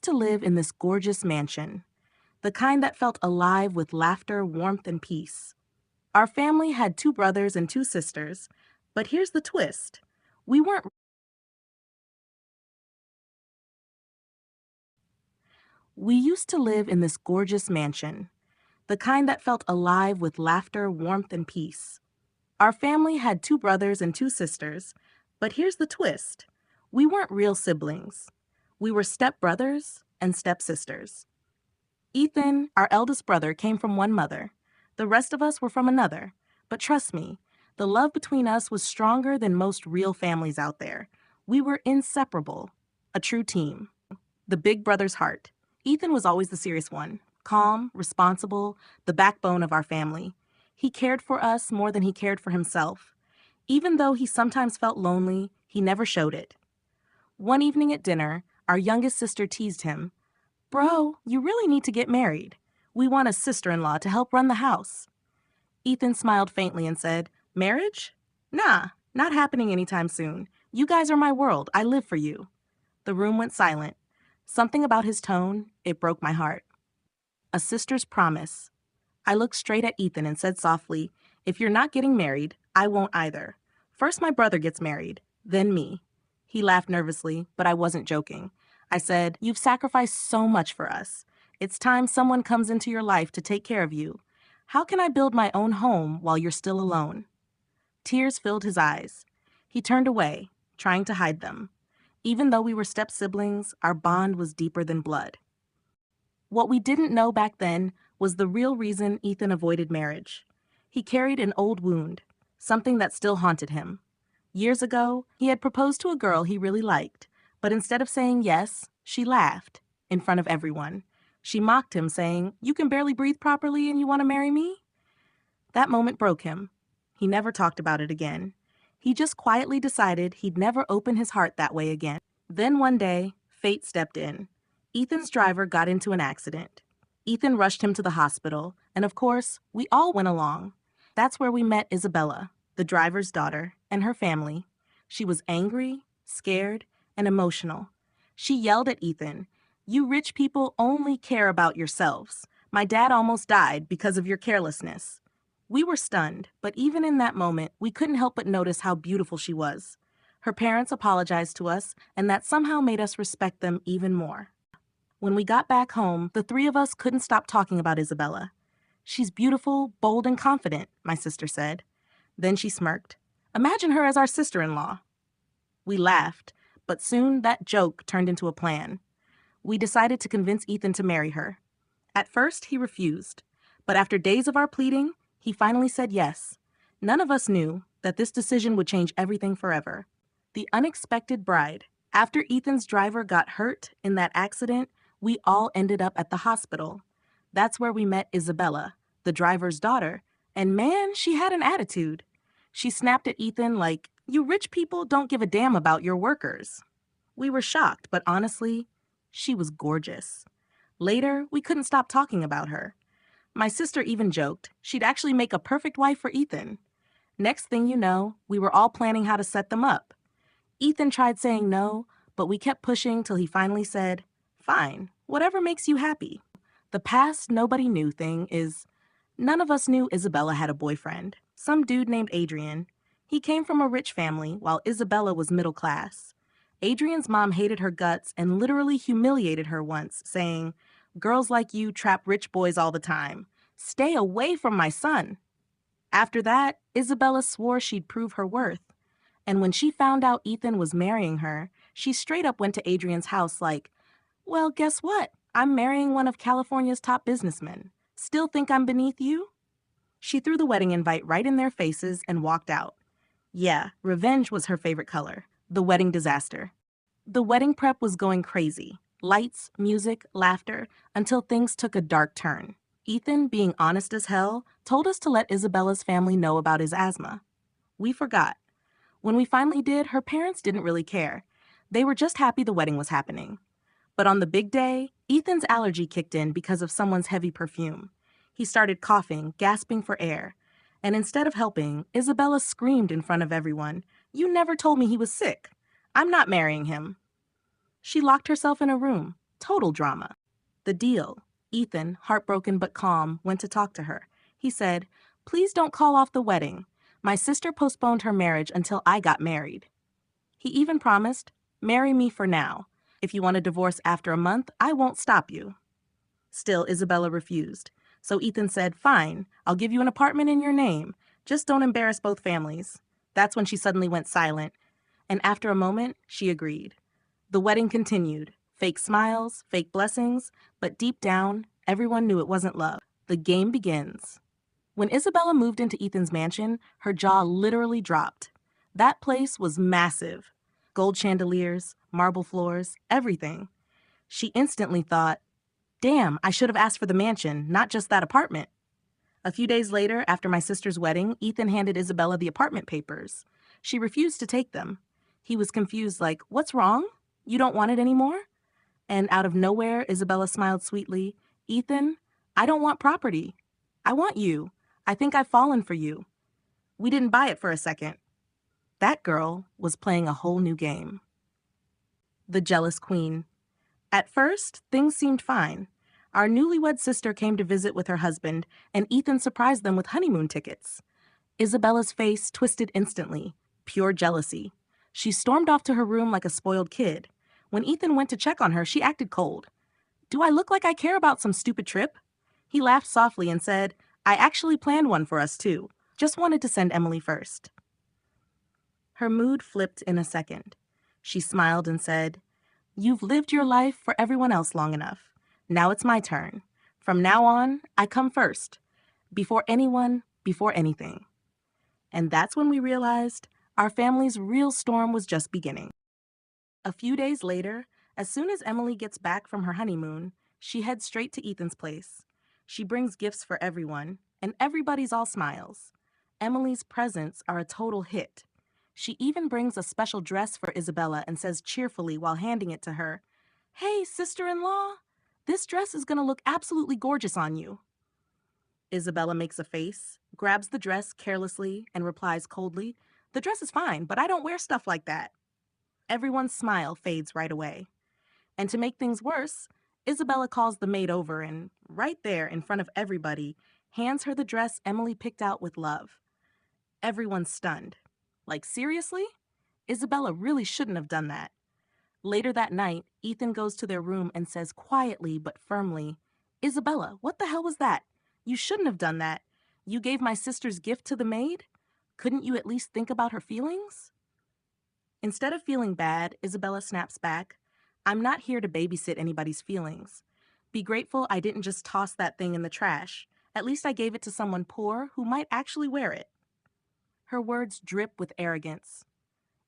used to live in this gorgeous mansion, the kind that felt alive with laughter, warmth, and peace. Our family had two brothers and two sisters, but here's the twist. We weren't We used to live in this gorgeous mansion, the kind that felt alive with laughter, warmth, and peace. Our family had two brothers and two sisters, but here's the twist. We weren't real siblings. We were step-brothers and step-sisters. Ethan, our eldest brother, came from one mother. The rest of us were from another. But trust me, the love between us was stronger than most real families out there. We were inseparable, a true team. The big brother's heart. Ethan was always the serious one, calm, responsible, the backbone of our family. He cared for us more than he cared for himself. Even though he sometimes felt lonely, he never showed it. One evening at dinner, our youngest sister teased him. "Bro, you really need to get married. We want a sister-in-law to help run the house." Ethan smiled faintly and said, "Marriage? Nah, not happening anytime soon. You guys are my world. I live for you." The room went silent. Something about his tone, it broke my heart. A sister's promise. I looked straight at Ethan and said softly, "If you're not getting married, I won't either. First my brother gets married, then me." He laughed nervously, but I wasn't joking. I said, "You've sacrificed so much for us. It's time someone comes into your life to take care of you. How can I build my own home while you're still alone?" Tears filled his eyes. He turned away, trying to hide them. Even though we were step-siblings, our bond was deeper than blood. What we didn't know back then was the real reason Ethan avoided marriage. He carried an old wound, something that still haunted him. Years ago, he had proposed to a girl he really liked, but instead of saying yes, she laughed in front of everyone. She mocked him, saying, "You can barely breathe properly and you want to marry me?" That moment broke him. He never talked about it again. He just quietly decided he'd never open his heart that way again. Then one day, fate stepped in. Ethan's driver got into an accident. Ethan rushed him to the hospital, and of course, we all went along. That's where we met Isabella, the driver's daughter, and her family. She was angry, scared, and emotional. She yelled at Ethan, "You rich people only care about yourselves. My dad almost died because of your carelessness." We were stunned, but even in that moment, we couldn't help but notice how beautiful she was. Her parents apologized to us, and that somehow made us respect them even more. When we got back home, the three of us couldn't stop talking about Isabella. "She's beautiful, bold, and confident," my sister said. Then she smirked. "Imagine her as our sister-in-law." We laughed, but soon that joke turned into a plan. We decided to convince Ethan to marry her. At first, he refused, but after days of our pleading, he finally said yes. None of us knew that this decision would change everything forever. The unexpected bride. After Ethan's driver got hurt in that accident, we all ended up at the hospital. That's where we met Isabella, the driver's daughter, and man, she had an attitude. She snapped at Ethan like, "You rich people don't give a damn about your workers." We were shocked, but honestly, she was gorgeous. Later, we couldn't stop talking about her. My sister even joked she'd actually make a perfect wife for Ethan. Next thing you know, we were all planning how to set them up. Ethan tried saying no, but we kept pushing till he finally said, "Fine, whatever makes you happy." The past nobody knew thing is, none of us knew Isabella had a boyfriend, some dude named Adrian. He came from a rich family, while Isabella was middle class. Adrian's mom hated her guts and literally humiliated her once, saying, "Girls like you trap rich boys all the time. Stay away from my son." After that, Isabella swore she'd prove her worth. And when she found out Ethan was marrying her, she straight up went to Adrian's house like, "Well, guess what? I'm marrying one of California's top businessmen. Still think I'm beneath you?" She threw the wedding invite right in their faces and walked out. Yeah, revenge was her favorite color. The wedding disaster. The wedding prep was going crazy. Lights, music, laughter, until things took a dark turn. Ethan, being honest as hell, told us to let Isabella's family know about his asthma. We forgot. When we finally did, her parents didn't really care. They were just happy the wedding was happening. But on the big day, Ethan's allergy kicked in because of someone's heavy perfume. He started coughing, gasping for air. And instead of helping, Isabella screamed in front of everyone, "You never told me he was sick. I'm not marrying him." She locked herself in a room, Total drama. The deal. Ethan, heartbroken but calm, went to talk to her. He said, "Please don't call off the wedding. My sister postponed her marriage until I got married." He even promised, "Marry me for now. If you want a divorce after a month, I won't stop you." Still, Isabella refused. So Ethan said, "Fine, I'll give you an apartment in your name. Just don't embarrass both families." That's when she suddenly went silent, and after a moment, she agreed. The wedding continued. Fake smiles, fake blessings, but deep down, everyone knew it wasn't love. The game begins. When Isabella moved into Ethan's mansion, her jaw literally dropped. That place was massive. Gold chandeliers, marble floors, everything. She instantly thought, "Damn, I should have asked for the mansion, not just that apartment." A few days later, after my sister's wedding, Ethan handed Isabella the apartment papers. She refused to take them. He was confused, like, "What's wrong? You don't want it anymore?" And out of nowhere, Isabella smiled sweetly. "Ethan, I don't want property. I want you. I think I've fallen for you." We didn't buy it for a second. That girl was playing a whole new game. The jealous queen. At first, things seemed fine. Our newlywed sister came to visit with her husband, and Ethan surprised them with honeymoon tickets. Isabella's face twisted instantly. Pure jealousy. She stormed off to her room like a spoiled kid. When Ethan went to check on her, she acted cold. "Do I look like I care about some stupid trip?" He laughed softly and said, "I actually planned one for us too. Just wanted to send Emily first." Her mood flipped in a second. She smiled and said, "You've lived your life for everyone else long enough. Now it's my turn. From now on, I come first. Before anyone, before anything." And that's when we realized our family's real storm was just beginning. A few days later, as soon as Emily gets back from her honeymoon, she heads straight to Ethan's place. She brings gifts for everyone, and everybody's all smiles. Emily's presents are a total hit. She even brings a special dress for Isabella and says cheerfully while handing it to her, "Hey, sister-in-law, this dress is going to look absolutely gorgeous on you." Isabella makes a face, grabs the dress carelessly, and replies coldly, "The dress is fine, but I don't wear stuff like that." Everyone's smile fades right away. And to make things worse, Isabella calls the maid over and, right there in front of everybody, hands her the dress Emily picked out with love. Everyone's stunned. Like, seriously? Isabella really shouldn't have done that. Later that night, Ethan goes to their room and says quietly but firmly, "Isabella, what the hell was that? You shouldn't have done that. You gave my sister's gift to the maid? Couldn't you at least think about her feelings?" Instead of feeling bad, Isabella snaps back, "I'm not here to babysit anybody's feelings. Be grateful I didn't just toss that thing in the trash. At least I gave it to someone poor who might actually wear it." Her words drip with arrogance.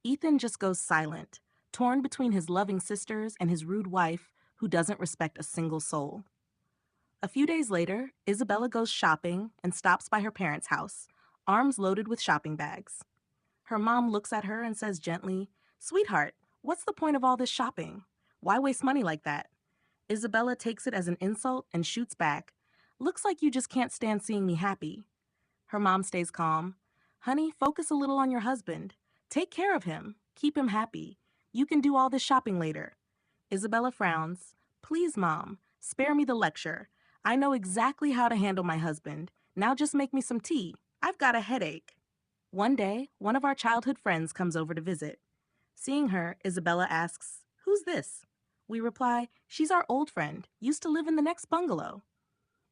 Ethan just goes silent, torn between his loving sisters and his rude wife who doesn't respect a single soul. A few days later, Isabella goes shopping and stops by her parents' house, arms loaded with shopping bags. Her mom looks at her and says gently, "Sweetheart, what's the point of all this shopping? Why waste money like that?" Isabella takes it as an insult and shoots back, "Looks like you just can't stand seeing me happy." Her mom stays calm. "Honey, focus a little on your husband. Take care of him. Keep him happy. You can do all this shopping later." Isabella frowns. "Please, Mom, spare me the lecture. I know exactly how to handle my husband. Now just make me some tea. I've got a headache." One day, one of our childhood friends comes over to visit. Seeing her, Isabella asks, "Who's this?" We reply, "She's our old friend. Used to live in the next bungalow."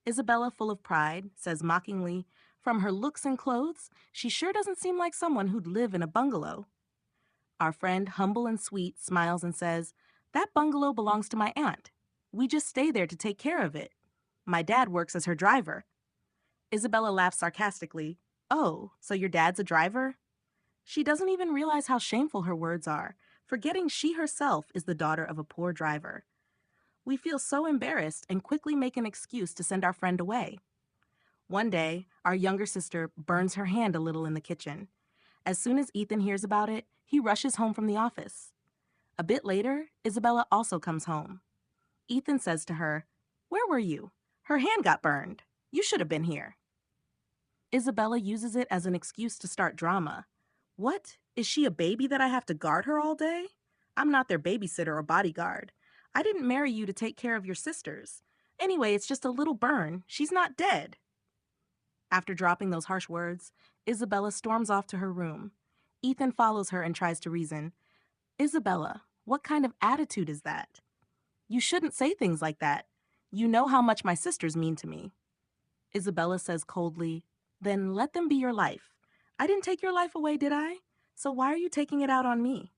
Isabella, full of pride, says mockingly, "From her looks and clothes, she sure doesn't seem like someone who'd live in a bungalow." Our friend, humble and sweet, smiles and says, "That bungalow belongs to my aunt. We just stay there to take care of it. My dad works as her driver." Isabella laughs sarcastically. "Oh, so your dad's a driver?" She doesn't even realize how shameful her words are, forgetting she herself is the daughter of a poor driver. We feel so embarrassed and quickly make an excuse to send our friend away. One day, our younger sister burns her hand a little in the kitchen. As soon as Ethan hears about it, he rushes home from the office. A bit later, Isabella also comes home. Ethan says to her, "Where were you? Her hand got burned. You should have been here." Isabella uses it as an excuse to start drama. "What? Is she a baby that I have to guard her all day? I'm not their babysitter or bodyguard. I didn't marry you to take care of your sisters. Anyway, it's just a little burn. She's not dead. After dropping those harsh words, Isabella storms off to her room. Ethan follows her and tries to reason. Isabella, what kind of attitude is that? You shouldn't say things like that. You know how much my sisters mean to me. Isabella says coldly, then let them be your life. I didn't take your life away, did I? So why are you taking it out on me?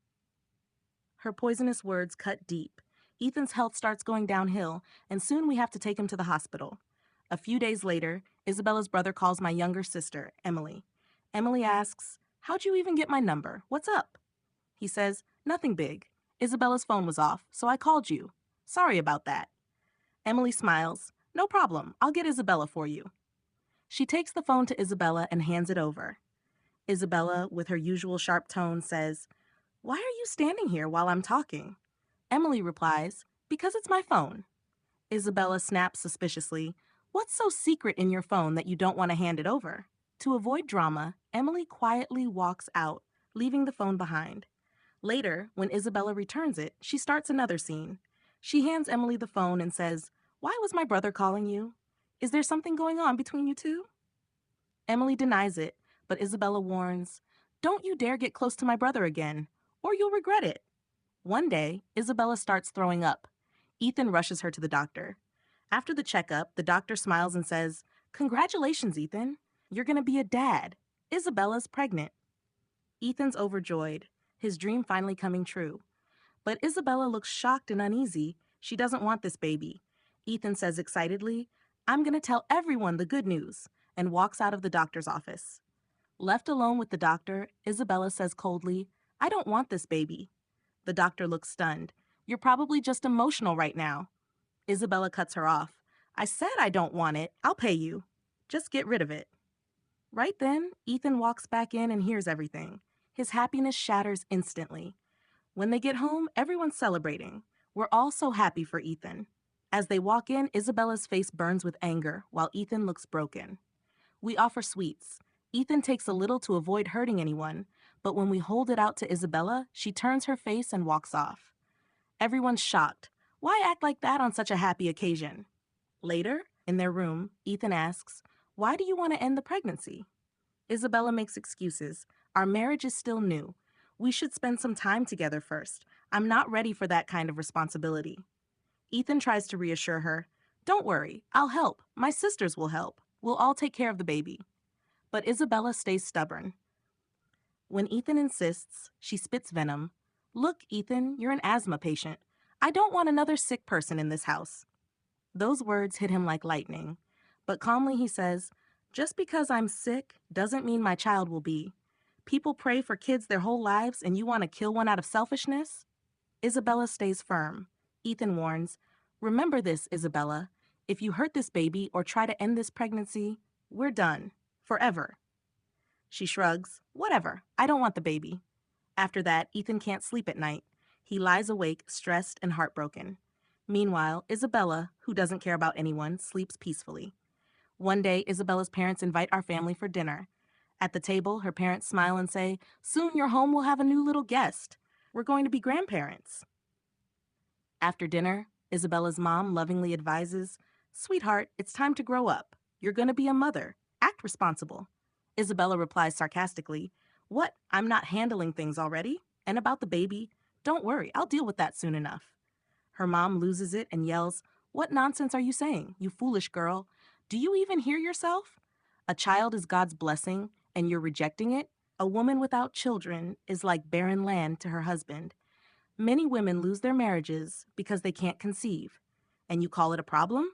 Her poisonous words cut deep. Ethan's health starts going downhill, and soon we have to take him to the hospital. A few days later, Isabella's brother calls my younger sister, Emily. Emily asks, how'd you even get my number? What's up? He says, nothing big. Isabella's phone was off, so I called you. Sorry about that. Emily smiles. No problem. I'll get Isabella for you. She takes the phone to Isabella and hands it over. Isabella, with her usual sharp tone, says, why are you standing here while I'm talking? Emily replies, because it's my phone. Isabella snaps suspiciously, what's so secret in your phone that you don't want to hand it over? To avoid drama, Emily quietly walks out, leaving the phone behind. Later, when Isabella returns it, she starts another scene. She hands Emily the phone and says, why was my brother calling you? Is there something going on between you two? Emily denies it, but Isabella warns, don't you dare get close to my brother again, or you'll regret it. One day, Isabella starts throwing up. Ethan rushes her to the doctor. After the checkup, the doctor smiles and says, congratulations, Ethan. You're going to be a dad. Isabella's pregnant. Ethan's overjoyed, his dream finally coming true. But Isabella looks shocked and uneasy. She doesn't want this baby. Ethan says excitedly, I'm going to tell everyone the good news, and walks out of the doctor's office. Left alone with the doctor, Isabella says coldly, I don't want this baby. The doctor looks stunned. You're probably just emotional right now. Isabella cuts her off. I said I don't want it. I'll pay you. Just get rid of it. Right then, Ethan walks back in and hears everything. His happiness shatters instantly. When they get home, everyone's celebrating. We're all so happy for Ethan. As they walk in, Isabella's face burns with anger, while Ethan looks broken. We offer sweets. Ethan takes a little to avoid hurting anyone, but when we hold it out to Isabella, she turns her face and walks off. Everyone's shocked. Why act like that on such a happy occasion? Later, in their room, Ethan asks, why do you want to end the pregnancy? Isabella makes excuses. Our marriage is still new. We should spend some time together first. I'm not ready for that kind of responsibility. Ethan tries to reassure her. Don't worry, I'll help. My sisters will help. We'll all take care of the baby. But Isabella stays stubborn. When Ethan insists, she spits venom. Look, Ethan, you're an asthma patient. I don't want another sick person in this house. Those words hit him like lightning. But calmly he says, just because I'm sick doesn't mean my child will be. People pray for kids their whole lives and you want to kill one out of selfishness? Isabella stays firm. Ethan warns, remember this, Isabella. If you hurt this baby or try to end this pregnancy, we're done. Forever. She shrugs. Whatever. I don't want the baby. After that, Ethan can't sleep at night. He lies awake, stressed and heartbroken. Meanwhile, Isabella, who doesn't care about anyone, sleeps peacefully. One day, Isabella's parents invite our family for dinner. At the table, her parents smile and say, soon your home will have a new little guest. We're going to be grandparents. After dinner, Isabella's mom lovingly advises, sweetheart, it's time to grow up. You're going to be a mother. Act responsible. Isabella replies sarcastically, what? I'm not handling things already? And about the baby? Don't worry, I'll deal with that soon enough. Her mom loses it and yells, what nonsense are you saying, you foolish girl? Do you even hear yourself? A child is God's blessing, and you're rejecting it? A woman without children is like barren land to her husband. Many women lose their marriages because they can't conceive. And you call it a problem?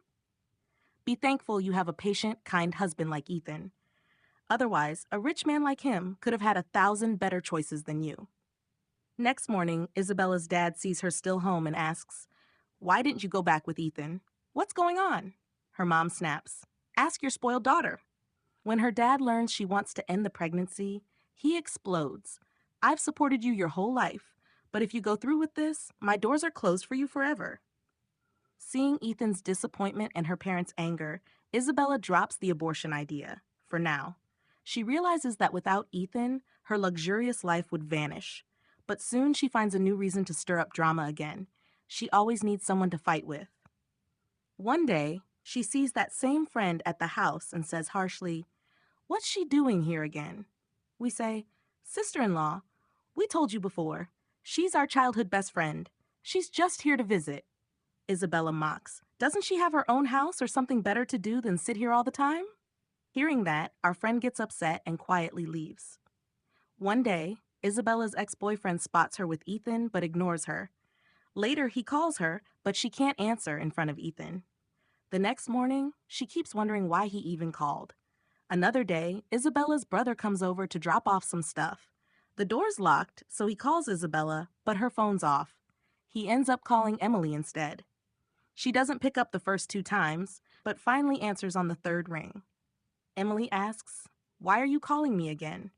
Be thankful you have a patient, kind husband like Ethan. Otherwise, a rich man like him could have had 1,000 better choices than you. Next morning, Isabella's dad sees her still home and asks, why didn't you go back with Ethan? What's going on? Her mom snaps, ask your spoiled daughter. When her dad learns she wants to end the pregnancy, he explodes. I've supported you your whole life, but if you go through with this, my doors are closed for you forever. Seeing Ethan's disappointment and her parents' anger, Isabella drops the abortion idea, for now. She realizes that without Ethan, her luxurious life would vanish. But soon she finds a new reason to stir up drama again. She always needs someone to fight with. One day, she sees that same friend at the house and says harshly, "What's she doing here again?" We say, "Sister-in-law, we told you before. She's our childhood best friend. She's just here to visit." Isabella mocks. "Doesn't she have her own house or something better to do than sit here all the time?" Hearing that, our friend gets upset and quietly leaves. One day, Isabella's ex-boyfriend spots her with Ethan but ignores her. Later, he calls her, but she can't answer in front of Ethan. The next morning, she keeps wondering why he even called. Another day, Isabella's brother comes over to drop off some stuff. The door's locked, so he calls Isabella, but her phone's off. He ends up calling Emily instead. She doesn't pick up the first 2 times, but finally answers on the third ring. Emily asks, "Why are you calling me again?"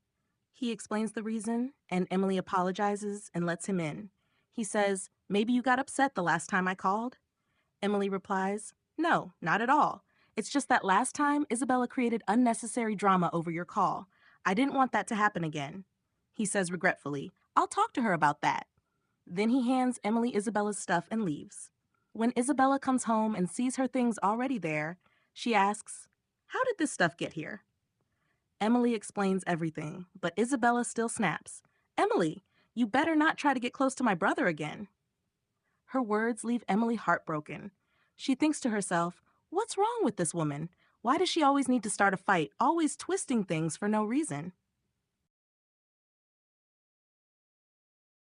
He explains the reason, and Emily apologizes and lets him in. He says, "Maybe you got upset the last time I called?" Emily replies, "No, not at all. It's just that last time Isabella created unnecessary drama over your call. I didn't want that to happen again." He says regretfully, "I'll talk to her about that." Then he hands Emily Isabella's stuff and leaves. When Isabella comes home and sees her things already there, she asks, "How did this stuff get here?" Emily explains everything, but Isabella still snaps, "Emily, you better not try to get close to my brother again." Her words leave Emily heartbroken. She thinks to herself, "What's wrong with this woman? Why does she always need to start a fight, always twisting things for no reason?"